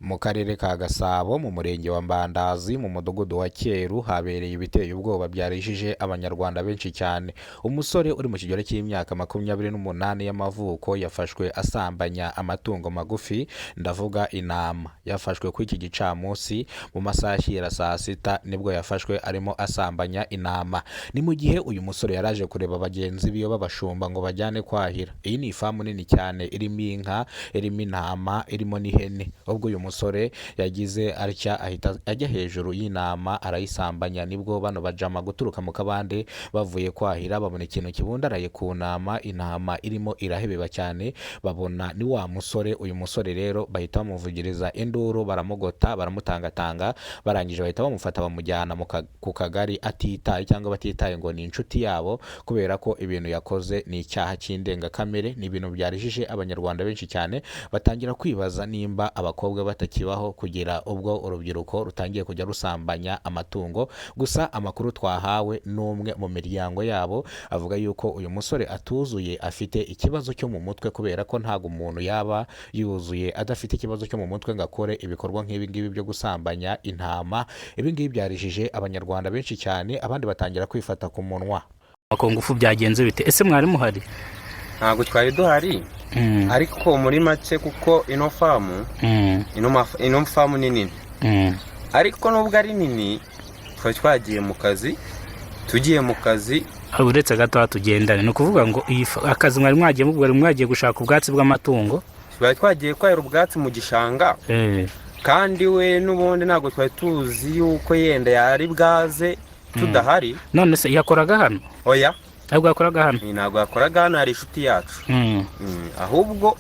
Mu karere ka Gasabo mu murenge wa Mbandazi mu mudugudu wa Cyeru habereye ibiteye ubwoba byarishije abanyarwanda benshi cyane. Umusore uri mu kigero cy'imyaka 28 y'amavuko yafashwe asambanya amatungo magufi, ndavuga intama. Yafashwe ku iki gicamunsi mu masaha ya saa sita nibwo yafashwe arimo asambanya intama. Ni mu gihe uyu musore yaraje kureba bagenzi biyo babashumba ngo bajyane kwahira. Iyi ni ifamu nini cyane irimo inka, irimo intama, irimo n'ihene. Ubwo uyu musore yagize atya ahita ajya hejuru y'intama arayisambanya, nibwo bano bajama guturuka mu kabande bavuye kwahira babona ikintu kibundaraye ku ntama, intama irimo irahebeba cyane, babona ni wa musore. Uyu musore rero bahita bamuvugiriza induru, baramugota, baramutangatanga, barangije bahita bamufata bamujyana ku kagari atitaye cyangwa batitaye ngo ni inshuti yabo, kubera ko ibintu yakoze ni icyaha cy'indengakamere. Ni ibintu byarijije abanyarwanda benshi cyane, batangira kwibaza nimba abakobwa batakibaho kugira ubwo urubyiruko rutangiye kujya rusambanya amatungo. Gusa amakuru twahawe n'umwe mu miryango yabo avuga yuko uyu musore atuzuye, afite ikibazo cyo mu mutwe, kubera ko ntago umuntu yaba yuzuye adafite ikibazo cyo mu mutwe ngo akore ibikorwa nk'ibi ngibi byo gusambanya intama. Ibi ngibi byarijije abanyarwanda benshi cyane, abandi batangira kwifata ku munwa. Ako ngufu byagenze bite? Ese mwari muhari? Ntabwo twari duhari, ariko muri make kuko ino famu ni nini, ariko nubwo ari nini twari twagiye mu kazi. Tugiye mu kazi uretse gato tugendane, ni ukuvuga ngo akazi mwari mwagiye mubwo mwagiye gushaka ubwatsi bw'amatungo. Twari twagiye kwahira ubwatsi mu gishanga, kandi we n'ubundi ntabwo twari tuzi yuko yenda yari bwaze tudahari. None se yakoraga hano? Oya, ntabwo yakoraga hano. Ntabwo yakoraga hano, hari inshuti yacu. Ahubwo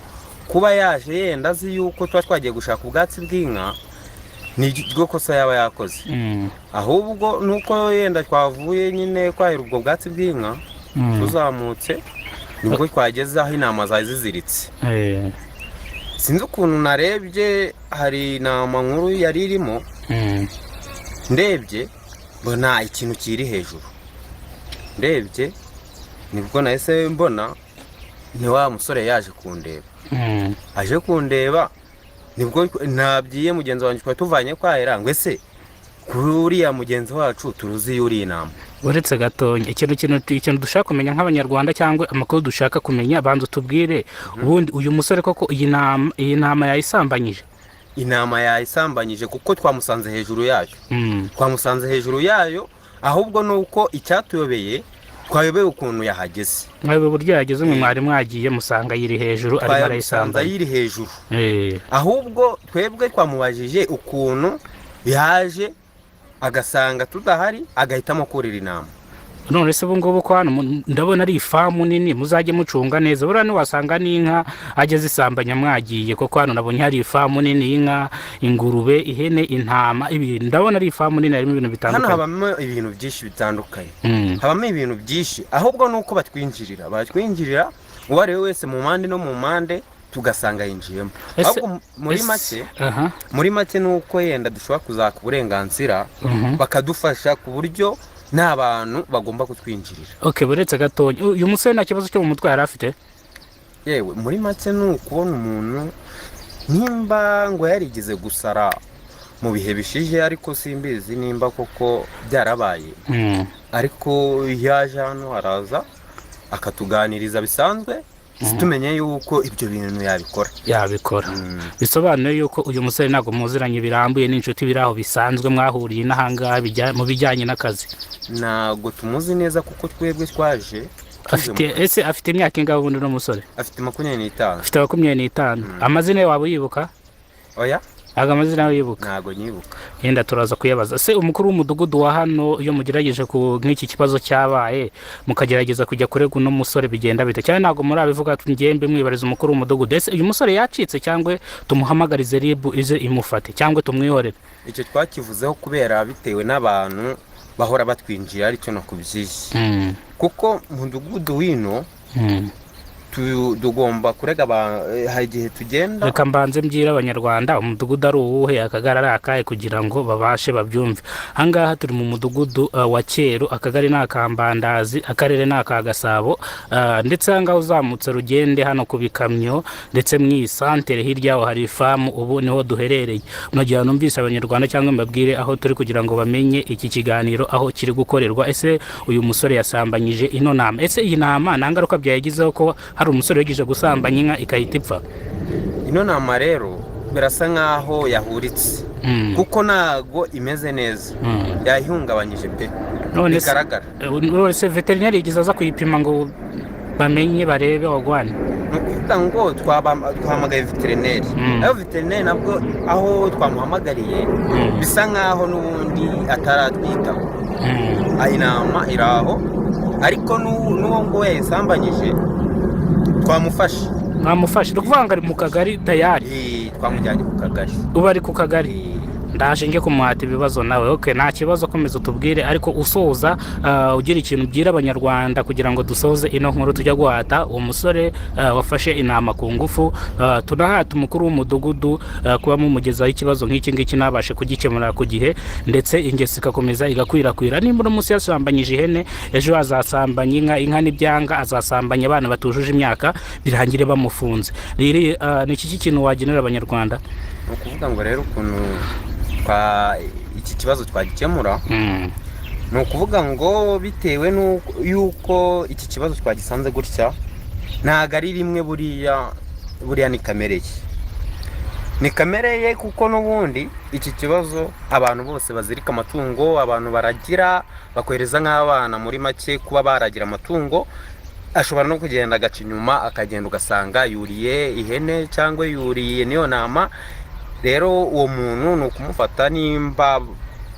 kuba yaje yenda azi yuko tuba twagiye gushaka ubwatsi bw'inka ni ryo kosa yaba yakoze. Ahubwo nuko yenda twavuye nyine kwahira ubwo bwatsi bw'inka, tuzamutse nibwo twageze aho intama zari ziziritse. Sinzi ukuntu narebye, hari intama nkuru yari irimo, ndebye mbona ikintu kiri hejuru. Ndebye nibwo nahise mbona ni wa musore yaje kundeba. Aje kundeba nibwo nabwiye mugenzi wanjye twari tuvanye kwahira ngo ese kuriya mugenzi wacu turuzi yuri intama. Uretse gatonye ikintu dushaka kumenya nk'abanyarwanda cyangwa amakuru dushaka kumenya, banza tubwire ubundi uyu musore koko iyi ntama yayisambanyije. Intama yayisambanyije kuko twamusanze hejuru yayo. Ahubwo nuko icyatuyobeye, twayobeye ukuntu yahageze. Mwabe buryo yageze mu mwari mwagiye musanga yiri hejuru arimo arayisambanya. Yiri hejuru. Ahubwo twebwe twamubajije ukuntu yaje agasanga tudahari, agahitamo kurira intama. None se ubu ngubu ko hano ndabona ari ifamu nini, muzajye mucunga neza. Buriya niwasanga n'inka ageze isambanya mwagiye, kuko hano nabonye hari ifamu nini y'inka, ingurube, ihene, intama. Ibi ndabona ari ifamu nini, harimo ibintu bitandukanye. Hano habamo ibintu byinshi bitandukanye. Habamo ibintu byinshi, ahubwo nuko batwinjirira uwo ari we wese mu mpande no mu mpande tugasanga yinjiyemo. Ahubwo muri make nuko yenda dushobora kuzaka uburenganzira bakadufasha ku buryo nta bantu bagomba kutwinjirira. Buretse gatonya, uyu musore nta kibazo cyo mu mutwe yari afite? Yewe muri make ni ukubona umuntu nimba ngo yarigeze gusara mu bihe bishije, ariko simbizi nimba koko byarabaye. Ariko yaje hano araza akatuganiriza bisanzwe, tumenye yuko ibyo bintu yabikora. Bisobanuye yuko uyu musore ntabwo muziranye birambuye, n'inshuti biraho bisanzwe mwahuriye n'ahangaha mu bijyanye n'akazi. Ntabwo tumuzi neza kuko twebwe twaje. Afite imyaka ingahe ubundi no musore? Afite 25. Afite 25. Amazina ye waba uyibuka? Oya, ntabwo amazina yawe yibuka. Ntabwo nyibuka. Yenda turaza kuyabaza. Se umukuru w'umudugudu wa hano iyo mugerageje ku nk'iki kibazo cyabaye mukagerageza kujya kurega uno musore bigenda bite? Cyane ntabwo murabivuga ngembe mwibariza umukuru w'umudugudu. Ese uyu musore yacitse cyangwa tumuhamagarize RIB ize imufate cyangwa tumwihorere? Icyo twakivuzeho kubera bitewe n'abantu bahora batwinjira, aricyo nakubyiye. Kuko umudugudu wino tugomba kurega hari igihe tugenda. reka mbanze mbwira abanyarwanda umudugudu ari uwuhe, akagari ari akahe, kugira ngo babashe babyumve. ahangaha turi mu mudugudu wa Cyeru, akagari ni aka Mbandazi, akarere ni aka Gasabo, ndetse ahangaha uzamutse Rugende hano ku bikamyo, ndetse mu iyi santere hirya yaho hari ifamu, ubu niho duherereye. nagira numvise abanyarwanda cyangwa mbabwire aho turi kugira ngo bamenye iki kiganiro aho kiri gukorerwa. Ese uyu musore yasambanyije ino ntama, ese iyi ntama nta ngaruka byayigizeho ko hari umusore wigije gusambanya inka ikahita ipfa? ino ntama rero birasa nkaho yahuritse, kuko ntago imeze neza, yahungabanyije pe, bigaragara. none se veterineri yigeze aza kuyipima ngo bamenye barebe wagwane? ni ukuvuga ngo twahamagaye veterineri, aho veterineri nabwo aho twamuhamagariye bisa nkaho n'ubundi ataratwitaho. intama iri aho, ariko n'uwo ngo yayisambanyije twamufashe. mwamufashe? ni ukuvuga ngo ari mu kagari tayari? twamujyanye ku kagari. ubu ari ku kagari? ndaje nge kumuhata ibibazo nawe. okay, nta kibazo, komeza utubwire, ariko usoza ugira ikintu ubwira abanyarwanda kugira ngo dusoze ino nkuru tujya guhata uwo musore wafashe intama ku ngufu. tunahata umukuru w'umudugudu kuba mumugezaho ikibazo nk'iki ngiki nabashe kugikemura ku gihe, ndetse ingeso igakomeza igakwirakwira. nimba uno munsi yasambanyije ihene, ejo azasambanya inka n'ibyanga azasambanya abana batujuje imyaka, birangire bamufunze. ni iki kintu wagenera abanyarwanda? ni ukuvuga ngo rero ukuntu iki kibazo twagikemura, ni ukuvuga ngo bitewe y'uko iki kibazo twagisanze gutya, ntabwo ari rimwe, buriya ni kamere ye, ni kamere ye, kuko n'ubundi iki kibazo abantu bose bazirika amatungo, abantu baragira bakohereza nk'abana, muri make kuba baragira amatungo, ashobora no kugenda agaca inyuma, akagenda ugasanga yuriye ihene cyangwa yuriye niyo ntama. rero uwo muntu ni ukumufata, nimba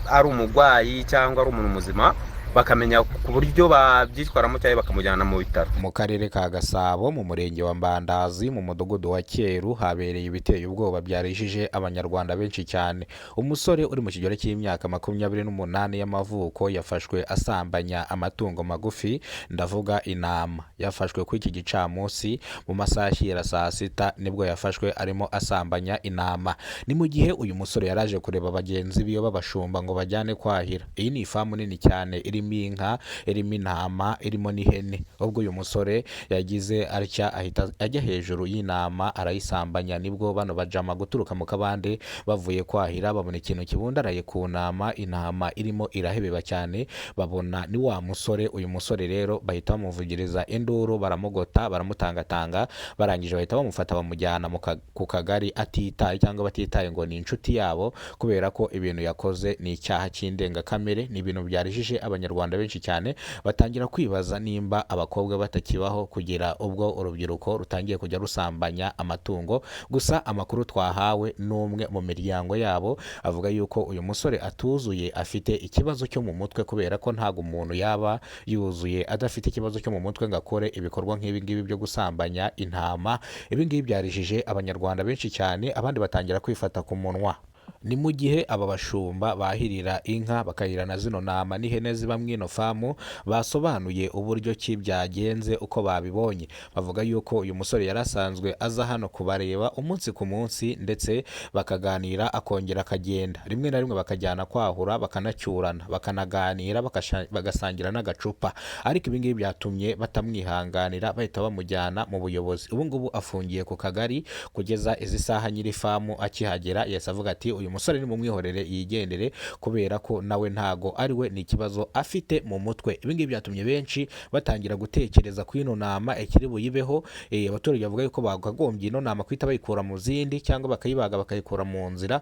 ari umurwayi cyangwa ari umuntu muzima, bakamenya ku buryo babyitwaramo cyangwa bakamujyana mu bitaro. mu karere ka Gasabo, mu murenge wa Mbandazi, mu mudugudu wa Cyeru, habereye ibiteye ubwoba byarijije abanyarwanda benshi cyane. umusore uri mu kigero cy'imyaka 28 y'amavuko yafashwe asambanya amatungo magufi, ndavuga intama. yafashwe ku iki gicamunsi mu masaha ya saa sita, nibwo yafashwe arimo asambanya intama. ni mu gihe uyu musore yaraje kureba bagenzi biyo babashumba ngo bajyane kwahira. iyi ni ifamu nini cyane, irimo inka, irimo intama, irimo n'ihene. ubwo uyu musore yagize atya, ahita ajya hejuru y'intama arayisambanya. nibwo bano bajama guturuka mu kabande bavuye kwahira babona ikintu kibundaraye ku ntama, intama irimo irahebeba cyane, babona ni wa musore. uyu musore rero bahita bamuvugiriza induru, baramugota, baramutangatanga, barangije bahita bamufata bamujyana ku kagari atitaye cyangwa batitaye ngo ni inshuti yabo, kubera ko ibintu yakoze ni icyaha cy'indengakamere. ni ibintu byarijije abanyarwanda benshi cyane, batangira kwibaza nimba abakobwa batakibaho kugira ubwo urubyiruko rutangiye kujya rusambanya amatungo. gusa amakuru twahawe n'umwe mu miryango yabo avuga yuko uyu musore atuzuye, afite ikibazo cyo mu mutwe, kubera ko ntabwo umuntu yaba yuzuye adafite ikibazo cyo mu mutwe ngo akore ibikorwa nk'ibi ngibi byo gusambanya intama. ibi ngibi byarijije abanyarwanda benshi cyane, abandi batangira kwifata ku munwa. ni mu gihe aba bashumba bahirira inka bakahira na zino ntama n'ihene ziba mwino famu basobanuye uburyo ki byagenze uko babibonye. bavuga yuko uyu musore yarasanzwe aza hano kubareba umunsi ku munsi, ndetse bakaganira akongera akagenda. rimwe na rimwe bakajyana kwahura, bakanacyurana, bakanaganira, bagasangira n'agacupa. ariko ibi ngibi byatumye batamwihanganira, bahita bamujyana mu buyobozi. ubu ngubu afungiye ku kagari kugeza izi saha. nyiri famu akihagera yese avuga ati uyu musore ni mumwihorere yigendere, kubera ko nawe ntago ari we, ni ikibazo afite mu mutwe. ibi ngibi byatumye benshi batangira gutekereza ku ino ntama ikiri buyibeho. abaturage bavuga yuko bakagombye ino ntama kwita bayikura mu zindi, cyangwa bakayibaga bakayikura mu nzira.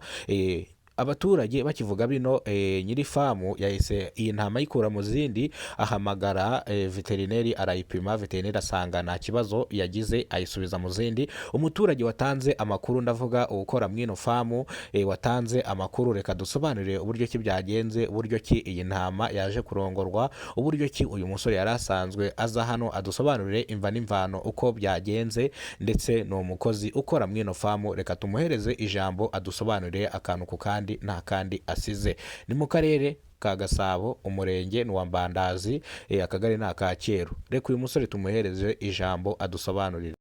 abaturage bakivuga bino, nyiri famu yahise iyi ntama yikura mu zindi, ahamagara veterineri arayipima. veterineri asanga nta kibazo yagize, ayisubiza mu zindi. umuturage watanze amakuru, ndavuga ukora mwino famu, watanze amakuru, reka dusobanurire uburyo ki byagenze, uburyo ki iyi ntama yaje kurongorwa, uburyo ki uyu musore yari asanzwe aza hano, adusobanurire imva n'imvano uko byagenze, ndetse ni umukozi ukora mwino famu. reka tumuhereze ijambo adusobanurire akantu ku kandi kandi nta kandi asize. Ni mu karere ka Gasabo, umurenge ni uwa Mbandazi, akagari ni aka Cyeru. Reka uyu musore tumuhereze ijambo adusobanurire.